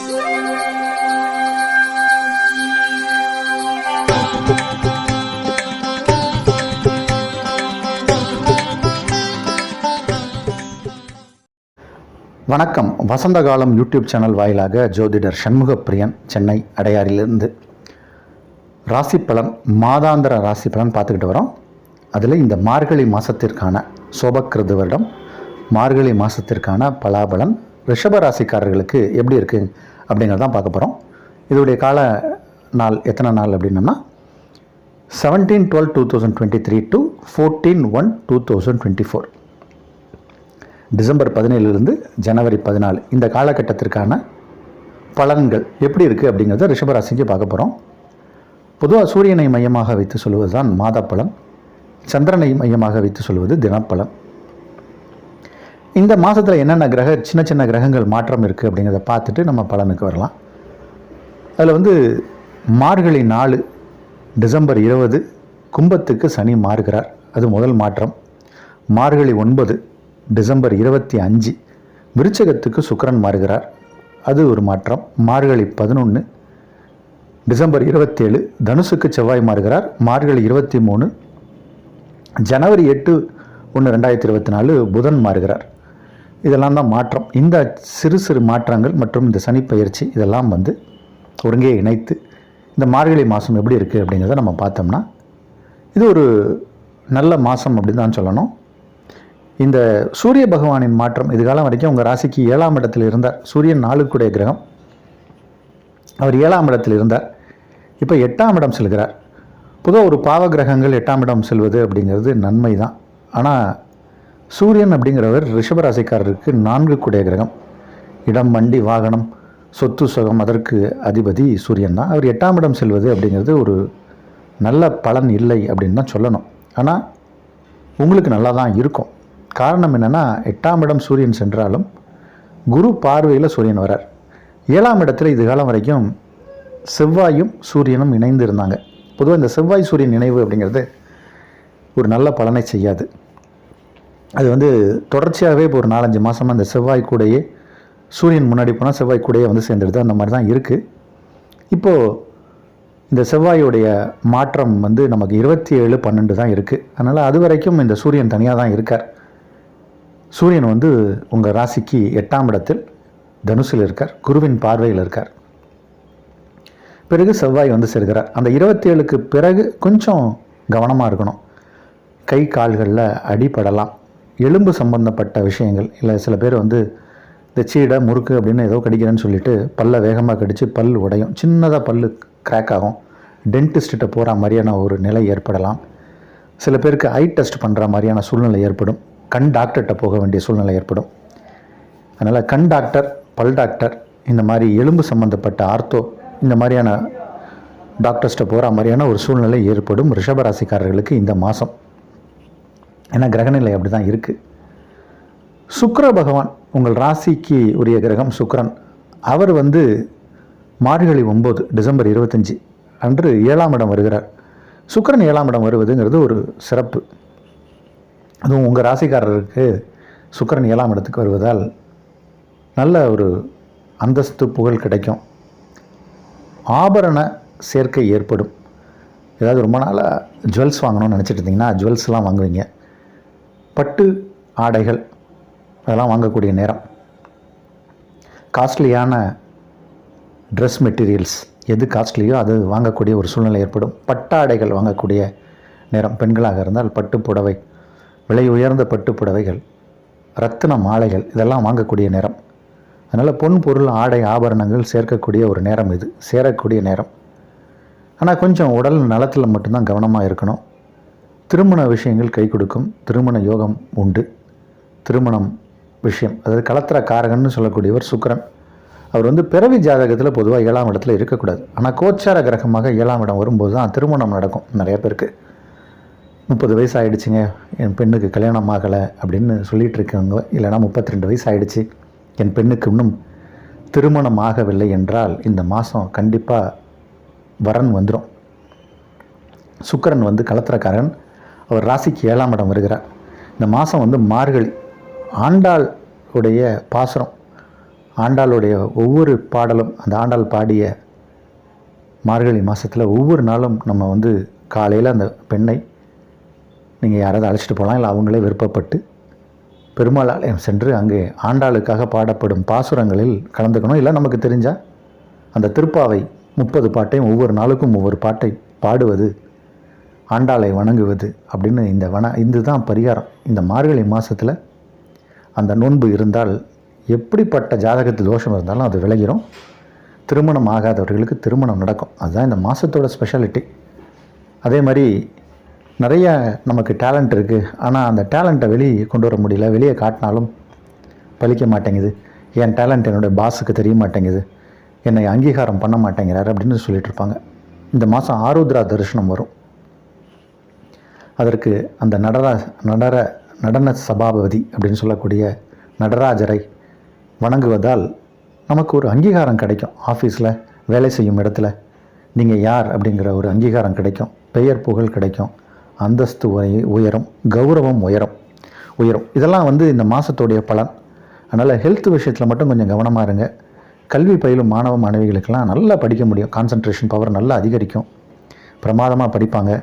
வணக்கம். வசந்த காலம் YouTube channel வாயிலாக ஜோதிடர் சண்முகப்பிரியன், சென்னை அடையாறிலிருந்து ராசி பலன், மாதாந்திர ராசி பலன் பார்த்துக்கிட்டு வரோம். அதில் இந்த மார்கழி மாதத்திற்கான சோபக்கிருது வருடம் மார்கழி மாதத்திற்கான பலாபலன் ரிஷப ராசிக்காரர்களுக்கு எப்படி இருக்குது அப்படிங்கிறதான் பார்க்க போகிறோம். இதோடைய கால நாள் எத்தனை நாள் அப்படின்னம்னா 17/12/2023 to 14/1/2024, டிசம்பர் 17 ஜனவரி 14 இந்த காலகட்டத்திற்கான பலன்கள் எப்படி இருக்குது அப்படிங்கிறத ரிஷபராசிக்கு பார்க்க போகிறோம். பொதுவாக சூரியனை மையமாக வைத்து சொல்வது தான் மாத பலன், சந்திரனை மையமாக வைத்து சொல்வது தினப்பலன். இந்த மாதத்தில் என்னென்ன சின்ன சின்ன கிரகங்கள் மாற்றம் இருக்குது அப்படிங்கிறத பார்த்துட்டு நம்ம பலனுக்கு வரலாம். அதில் மார்கழி 4 டிசம்பர் 20 கும்பத்துக்கு சனி மாறுகிறார், அது முதல் மாற்றம். மார்கழி 9 டிசம்பர் 25 விருச்சகத்துக்கு சுக்கிரன் மாறுகிறார், அது ஒரு மாற்றம். மார்கழி 11 டிசம்பர் 27 தனுசுக்கு செவ்வாய் மாறுகிறார். மார்கழி 23 ஜனவரி 8/1/2024 புதன் மாறுகிறார். இதெல்லாம் தான் மாற்றம். இந்த சிறு சிறு மாற்றங்கள் மற்றும் இந்த சனிப்பெயர்ச்சி இதெல்லாம் ஒருங்கே இணைத்து இந்த மார்கழி மாதம் எப்படி இருக்குது அப்படிங்கிறத நம்ம பார்த்தோம்னா இது ஒரு நல்ல மாதம் அப்படின்னு தான் சொல்லணும். இந்த சூரிய பகவானின் மாற்றம் இது காலம் வரைக்கும் உங்கள் ராசிக்கு 7ஆம் இடத்தில் இருந்தார். சூரியன் 4க்குடைய கிரகம், அவர் 7ஆம் இடத்தில் இருந்தார். இப்போ 8ஆம் இடம் செல்கிறார். பொதுவாக ஒரு பாவ கிரகங்கள் 8ஆம் இடம் செல்வது அப்படிங்கிறது நன்மை தான். ஆனால் சூரியன் அப்படிங்கிறவர் ரிஷபராசிக்காரருக்கு 4க்குடைய கிரகம். இடம், வண்டி, வாகனம், சொத்து, சுகம் அதற்கு அதிபதி சூரியன் தான். அவர் 8ஆம் இடம் செல்வது அப்படிங்கிறது ஒரு நல்ல பலன் இல்லை அப்படின்னு தான் சொல்லணும். ஆனால் உங்களுக்கு நல்லா தான் இருக்கும். காரணம் என்னென்னா 8ஆம் இடம் சூரியன் சென்றாலும் குரு பார்வையில் சூரியன் வரார். 7ஆம் இடத்துல இது காலம் வரைக்கும் செவ்வாயும் சூரியனும் இணைந்து இருந்தாங்க. பொதுவாக இந்த செவ்வாய் சூரியன் இணைவு அப்படிங்கிறது ஒரு நல்ல பலனை செய்யாது. அது தொடர்ச்சியாகவே இப்போ ஒரு 4-5 மாதமாக அந்த செவ்வாய் கூடையே சூரியன் முன்னாடி போனால் செவ்வாய் கூடையே சேர்ந்துடுது. அந்த மாதிரி தான் இருக்குது. இப்போது இந்த செவ்வாயுடைய மாற்றம் நமக்கு 27/12 தான் இருக்குது. அதனால் அது வரைக்கும் இந்த சூரியன் தனியாக தான் இருக்கார். சூரியன் உங்கள் ராசிக்கு 8ஆம் இடத்தில் தனுசில் இருக்கார், குருவின் பார்வையில் இருக்கார். பிறகு செவ்வாய் செல்கிறார். அந்த 27க்கு பிறகு கொஞ்சம் கவனமாக இருக்கணும். கை கால்களில் அடிபடலாம், எலும்பு சம்பந்தப்பட்ட விஷயங்கள். இல்லை சில பேர் இந்த சீடை முறுக்கு அப்படின்னு ஏதோ கடிக்கிறேன்னு சொல்லிட்டு பல்லை வேகமாக கடித்து பல் உடையும், சின்னதாக பல் கிராக் ஆகும், டென்டிஸ்ட்டை போகிற மாதிரியான ஒரு நிலை ஏற்படலாம். சில பேருக்கு ஐ டெஸ்ட் பண்ணுற மாதிரியான சூழ்நிலை ஏற்படும், கண் டாக்டர்கிட்ட போக வேண்டிய சூழ்நிலை ஏற்படும். அதனால் கண் டாக்டர், பல் டாக்டர், இந்த மாதிரி எலும்பு சம்மந்தப்பட்ட ஆர்த்தோ இந்த மாதிரியான டாக்டர்ஸ்ட்டை போகிற மாதிரியான ஒரு சூழ்நிலை ஏற்படும் ரிஷபராசிக்காரர்களுக்கு இந்த மாதம். ஏன்னா கிரகநிலை அப்படி தான் இருக்குது. சுக்கிர பகவான் உங்கள் ராசிக்கு உரிய கிரகம் சுக்கிரன், அவர் மார்கழி 9 டிசம்பர் 25 அன்று 7ஆம் இடம் வருகிறார். சுக்கிரன் 7ஆம் இடம் வருவதுங்கிறது ஒரு சிறப்பு. அதுவும் உங்கள் ராசிக்காரருக்கு சுக்கிரன் 7ஆம் இடத்துக்கு வருவதால் நல்ல ஒரு அந்தஸ்து, புகழ் கிடைக்கும். ஆபரண சேர்க்கை ஏற்படும். ஏதாவது ரொம்ப நாளாக ஜுவல்ஸ் வாங்கணும்னு நினச்சிட்டு இருந்தீங்கன்னா ஜுவல்ஸ்லாம் வாங்குவீங்க. பட்டு ஆடைகள் அதெல்லாம் வாங்கக்கூடிய நேரம். காஸ்ட்லியான ட்ரெஸ் மெட்டீரியல்ஸ் எது காஸ்ட்லியோ அது வாங்கக்கூடிய ஒரு சூழ்நிலை ஏற்படும். பட்டாடைகள் வாங்கக்கூடிய நேரம். பெண்களாக இருந்தால் பட்டு புடவை, விலை உயர்ந்த பட்டு புடவைகள், ரத்தின மாலைகள் இதெல்லாம் வாங்கக்கூடிய நேரம். அதனால் பொன், பொருள், ஆடை, ஆபரணங்கள் சேர்க்கக்கூடிய ஒரு நேரம் இது, சேரக்கூடிய நேரம். ஆனால் கொஞ்சம் உடல் நலத்தில் மட்டும்தான் கவனமாக இருக்கணும். திருமண விஷயங்கள் கை கொடுக்கும், திருமண யோகம் உண்டு. திருமணம் விஷயம், அதாவது கலத்திர காரகன்னு சொல்லக்கூடியவர் சுக்கிரன். அவர் பிறவி ஜாதகத்தில் பொதுவாக 7ஆம் இடத்துல இருக்கக்கூடாது. ஆனால் கோச்சார கிரகமாக 7ஆம் இடம் வரும்போது தான் திருமணம் நடக்கும். நிறைய பேருக்கு 30 வயசு ஆகிடுச்சிங்க, என் பெண்ணுக்கு கல்யாணம் ஆகலை அப்படின்னு சொல்லிகிட்டு இருக்கவங்க, இல்லைனா 32 வயசு ஆகிடுச்சு, என் பெண்ணுக்கு இன்னும் திருமணம் ஆகவில்லை என்றால் இந்த மாதம் கண்டிப்பாக வரன் வந்துடும். சுக்கிரன் கலத்திரக்காரன், அவர் ராசிக்கு 7ஆம் இடம் வருகிறார். இந்த மாதம் மார்கழி, ஆண்டாள் உடைய பாசுரம், ஆண்டாளுடைய ஒவ்வொரு பாடலும், அந்த ஆண்டாள் பாடிய மார்கழி மாதத்தில் ஒவ்வொரு நாளும் நம்ம வந்து காலையில் அந்த பெண்ணை நீங்கள் யாராவது அழைச்சிட்டு போகலாம், இல்லை அவங்களே விருப்பப்பட்டு பெருமாள் ஆலயம் சென்று அங்கே ஆண்டாளுக்காக பாடப்படும் பாசுரங்களில் கலந்துக்கணும். இல்லை நமக்கு தெரிஞ்சால் அந்த திருப்பாவை 30 பாட்டையும் ஒவ்வொரு நாளுக்கும் ஒவ்வொரு பாட்டை பாடுவது, ஆண்டாளை வணங்குவது அப்படின்னு இதுதான் பரிகாரம். இந்த மார்கழி மாதத்தில் அந்த நோன்பு இருந்தால் எப்படிப்பட்ட ஜாதகத்து தோஷம் இருந்தாலும் அது விலகிரும். திருமணம் ஆகாதவர்களுக்கு திருமணம் நடக்கும். அதுதான் இந்த மாதத்தோட ஸ்பெஷாலிட்டி. அதே மாதிரி நிறைய நமக்கு டேலண்ட் இருக்குது, ஆனால் அந்த டேலண்ட்டை வெளியே கொண்டு வர முடியல. வெளியே காட்டினாலும் பலிக்க மாட்டேங்குது. என் டேலண்ட் என்னுடைய பாஸுக்கு தெரிய மாட்டேங்குது, என்னை அங்கீகாரம் பண்ண மாட்டேங்கிறார் அப்படின்னு சொல்லிட்டு இருப்பாங்க. இந்த மாதம் ஆருத்ரா தரிசனம் வரும். அதற்கு அந்த நடன சபாபதி அப்படின்னு சொல்லக்கூடிய நடராஜரை வணங்குவதால் நமக்கு ஒரு அங்கீகாரம் கிடைக்கும். ஆஃபீஸில் வேலை செய்யும் இடத்துல நீங்கள் யார் அப்படிங்கிற ஒரு அங்கீகாரம் கிடைக்கும், பெயர் புகழ் கிடைக்கும், அந்தஸ்து உயரும், கௌரவம் உயரும். இதெல்லாம் வந்து இந்த மாதத்துடைய பலன். அதனால் ஹெல்த் விஷயத்தில் மட்டும் கொஞ்சம் கவனமாக இருங்க. கல்வி பயிலும் மாணவ மாணவிகளுக்கெல்லாம் நல்லா படிக்க முடியும். கான்சன்ட்ரேஷன் பவர் நல்லா அதிகரிக்கும், பிரமாதமாக படிப்பாங்க,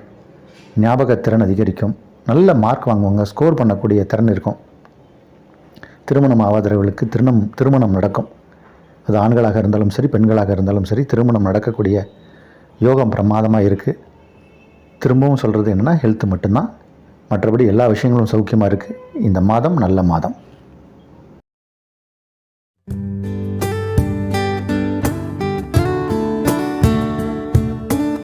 ஞாபகத்திறன் அதிகரிக்கும், நல்ல மார்க் வாங்குவாங்க, ஸ்கோர் பண்ணக்கூடிய திறன் இருக்கும். திருமணம் ஆகாதவர்களுக்கு திருமணம் நடக்கும். அது ஆண்களாக இருந்தாலும் சரி, பெண்களாக இருந்தாலும் சரி, திருமணம் நடக்கக்கூடிய யோகம் பிரமாதமாக இருக்குது. திரும்பவும் சொல்கிறது என்னென்னா, ஹெல்த்து மட்டும்தான். மற்றபடி எல்லா விஷயங்களும் சௌக்கியமாக இருக்குது. இந்த மாதம் நல்ல மாதம்.